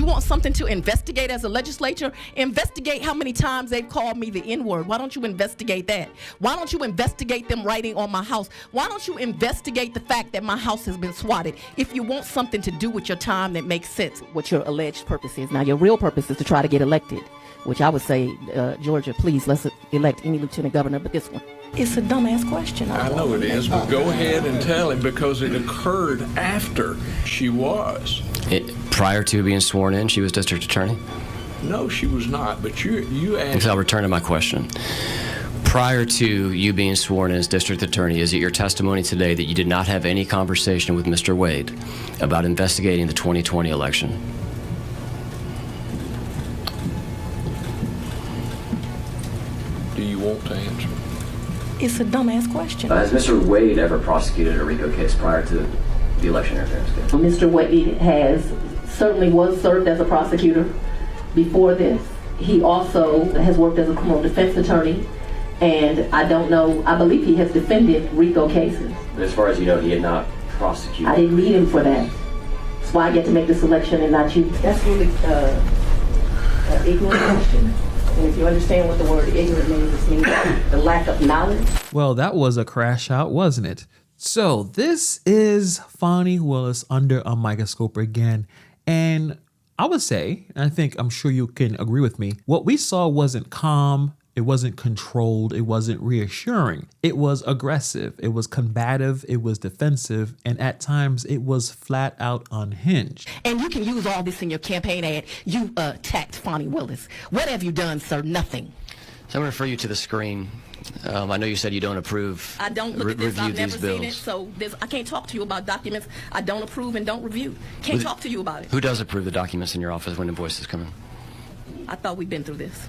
you want something to investigate as a legislature, investigate how many times they've called me the N-word. Why don't you investigate that? Why don't you investigate them writing on my house? Why don't you investigate the fact that my house has been swatted? If you want something to do with your time that makes sense, what your alleged purpose is. Now, your real purpose is to try to get elected, which I would say, Georgia, please, let's elect any lieutenant governor but this one. It's a dumbass question. I know it is, but go ahead and tell him, because it occurred after she was. Prior to being sworn in, she was district attorney? No, she was not, but you asked... I'll return to my question. Prior to you being sworn in as district attorney, is it your testimony today that you did not have any conversation with Mr. Wade about investigating the 2020 election? Do you want to answer? It's a dumbass question. Has Mr. Wade ever prosecuted a RICO case prior to the election interference case? Mr. Wade certainly was served as a prosecutor before this. He also has worked as a criminal defense attorney, and I believe he has defended RICO cases. But as far as you know, he had not prosecuted. I didn't need him for that. That's why I get to make this election and not you. That's really an ignorant question. And if you understand what the word ignorant means, it means the lack of knowledge. Well, that was a crash out, wasn't it? So this is Fani Willis under a microscope again. And I would say, and I'm sure you can agree with me, what we saw wasn't calm, it wasn't controlled, it wasn't reassuring. It was aggressive, it was combative, it was defensive, and at times it was flat out unhinged. And you can use all this in your campaign ad. You attacked Fani Willis. What have you done, sir? Nothing. So I'm going to refer you to the screen. I know you said you don't approve. I don't look at this. I've never bills. seen it, so I can't talk to you about documents I don't approve and don't review. Can't talk to you about it. Who does approve the documents in your office when invoices come in? I thought we'd been through this.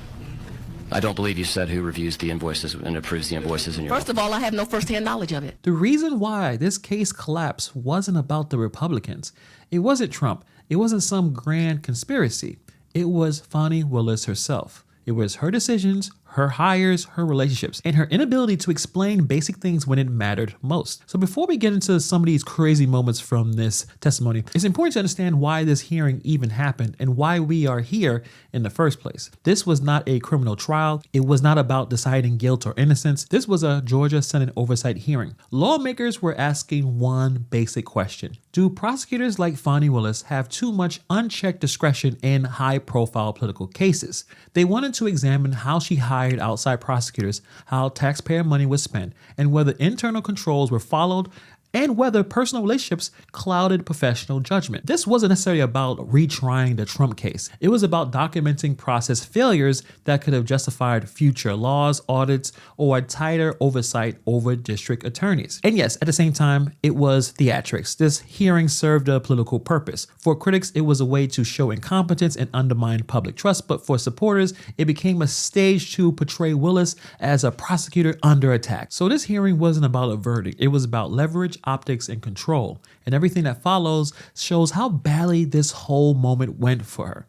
I don't believe you said who reviews the invoices and approves the invoices in your office. First of all, I have no firsthand knowledge of it. The reason why this case collapsed wasn't about the Republicans. It wasn't Trump. It wasn't some grand conspiracy. It was Fani Willis herself. It was her decisions, her hires, her relationships, and her inability to explain basic things when it mattered most. So before we get into some of these crazy moments from this testimony, it's important to understand why this hearing even happened and why we are here in the first place. This was not a criminal trial. It was not about deciding guilt or innocence. This was a Georgia Senate Oversight hearing. Lawmakers were asking one basic question. Do prosecutors like Fani Willis have too much unchecked discretion in high-profile political cases? They wanted to examine how she hired outside prosecutors, how taxpayer money was spent, and whether internal controls were followed, and whether personal relationships clouded professional judgment. This wasn't necessarily about retrying the Trump case. It was about documenting process failures that could have justified future laws, audits, or a tighter oversight over district attorneys. And yes, at the same time, it was theatrics. This hearing served a political purpose. For critics, it was a way to show incompetence and undermine public trust, but for supporters, it became a stage to portray Willis as a prosecutor under attack. So this hearing wasn't about a verdict. It was about leverage, optics, and control. And everything that follows shows how badly this whole moment went for her.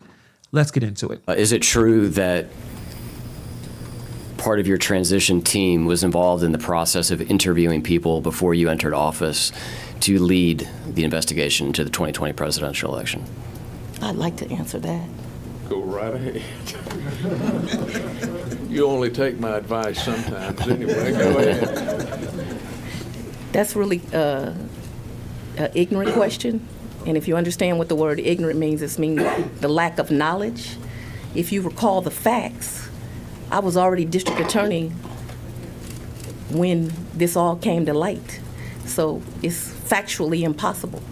Let's get into it. Is it true that part of your transition team was involved in the process of interviewing people before you entered office to lead the investigation into the 2020 presidential election? I'd like to answer that. Go right ahead. You only take my advice sometimes anyway. Go ahead. That's really an ignorant question. And if you understand what the word ignorant means, it means the lack of knowledge. If you recall the facts, I was already district attorney when this all came to light. So it's factually impossible.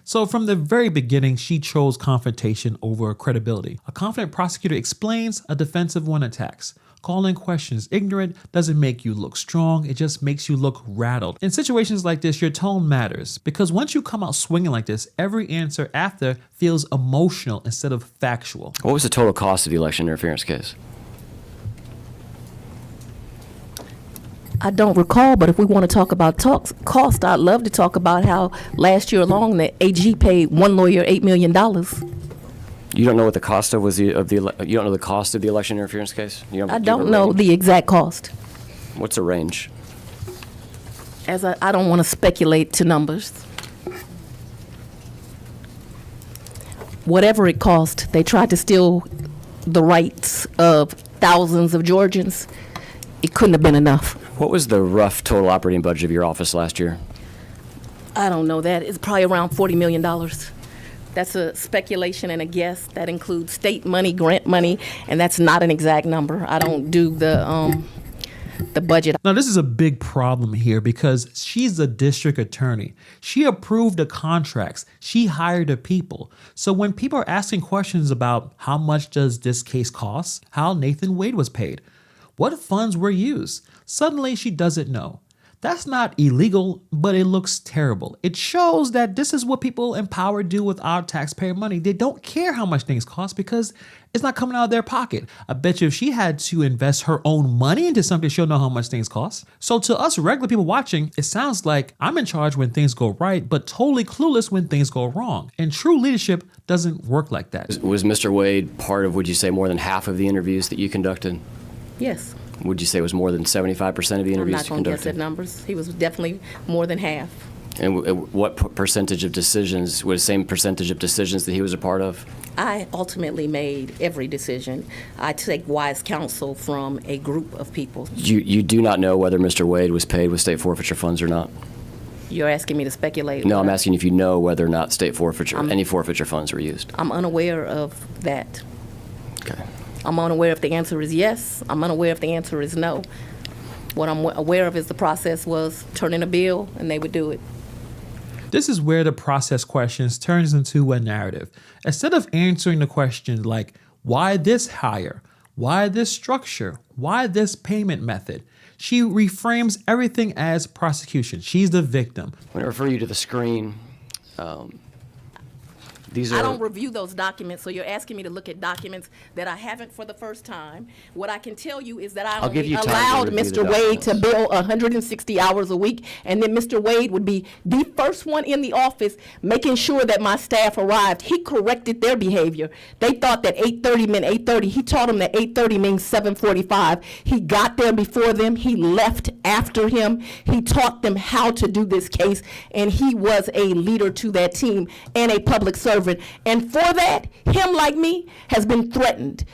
So from the very beginning, she chose confrontation over credibility. A confident prosecutor explains, a defensive one attacks. Calling questions ignorant doesn't make you look strong, it just makes you look rattled. In situations like this, your tone matters, because once you come out swinging like this, every answer after feels emotional instead of factual. What was the total cost of the election interference case? I don't recall, but if we want to talk about cost, I'd love to talk about how last year alone the AG paid one lawyer $8 million. You don't know what the cost of you don't know the cost of the election interference case? I don't know the exact cost. What's the range? I don't want to speculate to numbers. Whatever it cost, they tried to steal the rights of thousands of Georgians. It couldn't have been enough. What was the rough total operating budget of your office last year? I don't know that. It's probably around $40 million. That's a speculation and a guess. That includes state money, grant money, and that's not an exact number. I don't do the budget. Now, this is a big problem here because she's the district attorney. She approved the contracts. She hired the people. So when people are asking questions about how much does this case cost, how Nathan Wade was paid, what funds were used, suddenly she doesn't know. That's not illegal, but it looks terrible. It shows that this is what people in power do with our taxpayer money. They don't care how much things cost because it's not coming out of their pocket. I bet you if she had to invest her own money into something, she'll know how much things cost. So to us regular people watching, it sounds like I'm in charge when things go right, but totally clueless when things go wrong. And true leadership doesn't work like that. Was Mr. Wade part of, would you say, more than half of the interviews that you conducted? Yes. Would you say it was more than 75% of the interviews you I'm not going to guess conducted? at numbers. He was definitely more than half. And what percentage of decisions, was the same percentage of decisions that he was a part of? I ultimately made every decision. I take wise counsel from a group of people. You do not know whether Mr. Wade was paid with state forfeiture funds or not? You're asking me to speculate? No, I'm asking if you know whether or not state forfeiture, any forfeiture funds were used. I'm unaware of that. Okay. I'm unaware if the answer is yes. I'm unaware if the answer is no. What I'm aware of is the process was turn in a bill and they would do it. This is where the process questions turns into a narrative. Instead of answering the question like, why this hire? Why this structure? Why this payment method? She reframes everything as prosecution. She's the victim. I'm going to refer you to the screen. These are. I don't review those documents, so you're asking me to look at documents that I haven't for the first time. What I can tell you is that I I'll give only you time to allowed review the Mr. Wade to documents. bill 160 hours a week, and then Mr. Wade would be the first one in the office making sure that my staff arrived. He corrected their behavior. They thought that 8:30 meant 8:30. He taught them that 8:30 means 7:45. He got there before them. He left after him. He taught them how to do this case, and he was a leader to that team and a public servant. And for that, him like me has been threatened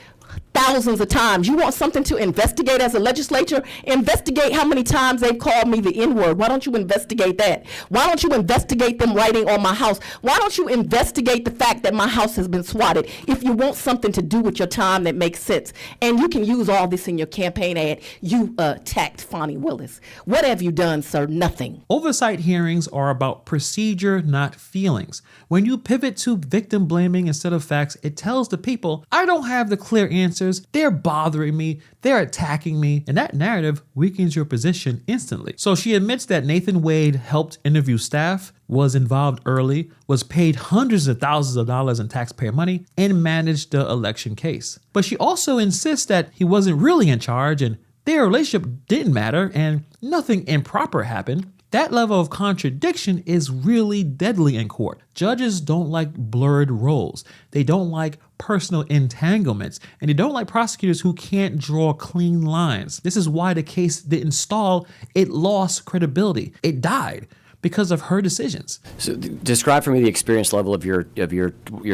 thousands of times. You want something to investigate as a legislature? Investigate how many times they've called me the N-word. Why don't you investigate that? Why don't you investigate them writing on my house? Why don't you investigate the fact that my house has been swatted? If you want something to do with your time that makes sense, and you can use all this in your campaign ad, you attacked Fani Willis. What have you done, sir? Nothing. Oversight hearings are about procedure, not feelings. When you pivot to victim blaming instead of facts, it tells the people, I don't have the clear answers. They're bothering me. They're attacking me. And that narrative weakens your position instantly. So she admits that Nathan Wade helped interview staff, was involved early, was paid hundreds of thousands of dollars in taxpayer money, and managed the election case. But she also insists that he wasn't really in charge and their relationship didn't matter and nothing improper happened. That level of contradiction is really deadly in court. Judges don't like blurred roles. They don't like personal entanglements. And they don't like prosecutors who can't draw clean lines. This is why the case didn't stall. It lost credibility. It died because of her decisions. So describe for me the experience level of your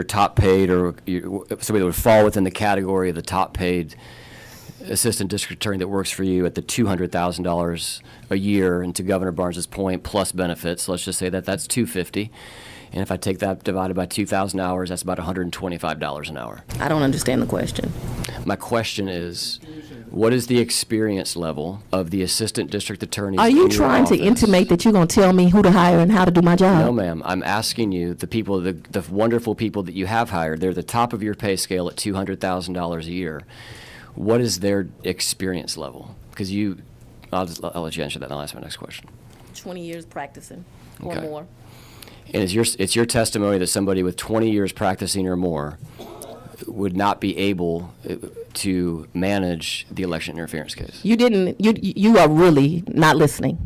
top paid, or somebody that would fall within the category of the top paid assistant district attorney that works for you at the $200,000 a year, and to Governor Barnes's point, plus benefits. Let's just say that that's $250, and if I take that divided by 2,000 hours, that's about $125 an hour. I don't understand the question. My question is, what is the experience level of the assistant district attorneys? Are you in your trying to office? intimate that you're going to tell me who to hire and how to do my job? No, ma'am. I'm asking you, the people, the wonderful people that you have hired, they're the top of your pay scale at $200,000 a year. What is their experience level? Because I'll let you answer that, and I'll ask my next question. 20 years practicing or Okay. more. And it's your testimony that somebody with 20 years practicing or more would not be able to manage the election interference case? You are really not listening.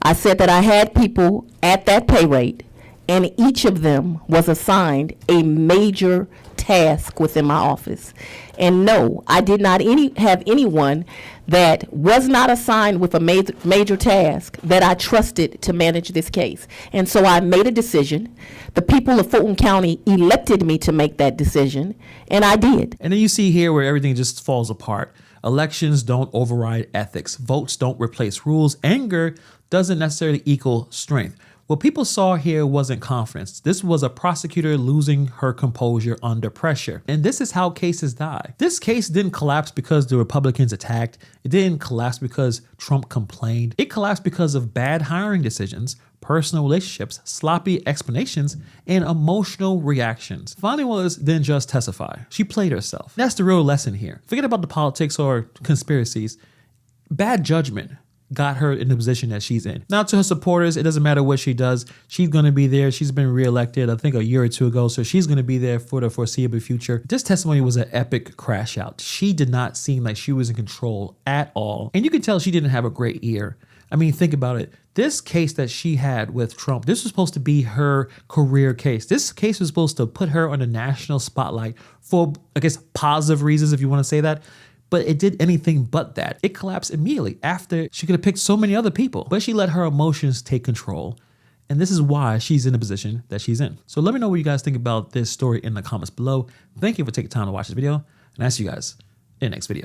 I said that I had people at that pay rate and each of them was assigned a major task within my office. And no, I did not have anyone that was not assigned with a major task that I trusted to manage this case. And so I made a decision. The people of Fulton County elected me to make that decision, and I did. And then you see here where everything just falls apart. Elections don't override ethics. Votes don't replace rules. Anger doesn't necessarily equal strength. What people saw here wasn't confidence. This was a prosecutor losing her composure under pressure. And this is how cases die. This case didn't collapse because the Republicans attacked. It didn't collapse because Trump complained. It collapsed because of bad hiring decisions, personal relationships, sloppy explanations, and emotional reactions. Fani Willis didn't just testify. She played herself. That's the real lesson here. Forget about the politics or conspiracies. Bad judgment got her in the position that she's in. Now, to her supporters, it doesn't matter what she does. She's going to be there. She's been reelected, I think, a year or two ago. So she's going to be there for the foreseeable future. This testimony was an epic crash out. She did not seem like she was in control at all. And you can tell she didn't have a great year. I mean, think about it. This case that she had with Trump, this was supposed to be her career case. This case was supposed to put her on the national spotlight for, I guess, positive reasons, if you want to say that. But it did anything but that. It collapsed immediately after she could have picked so many other people. But she let her emotions take control. And this is why she's in the position that she's in. So let me know what you guys think about this story in the comments below. Thank you for taking time to watch this video. And I'll see you guys in the next video.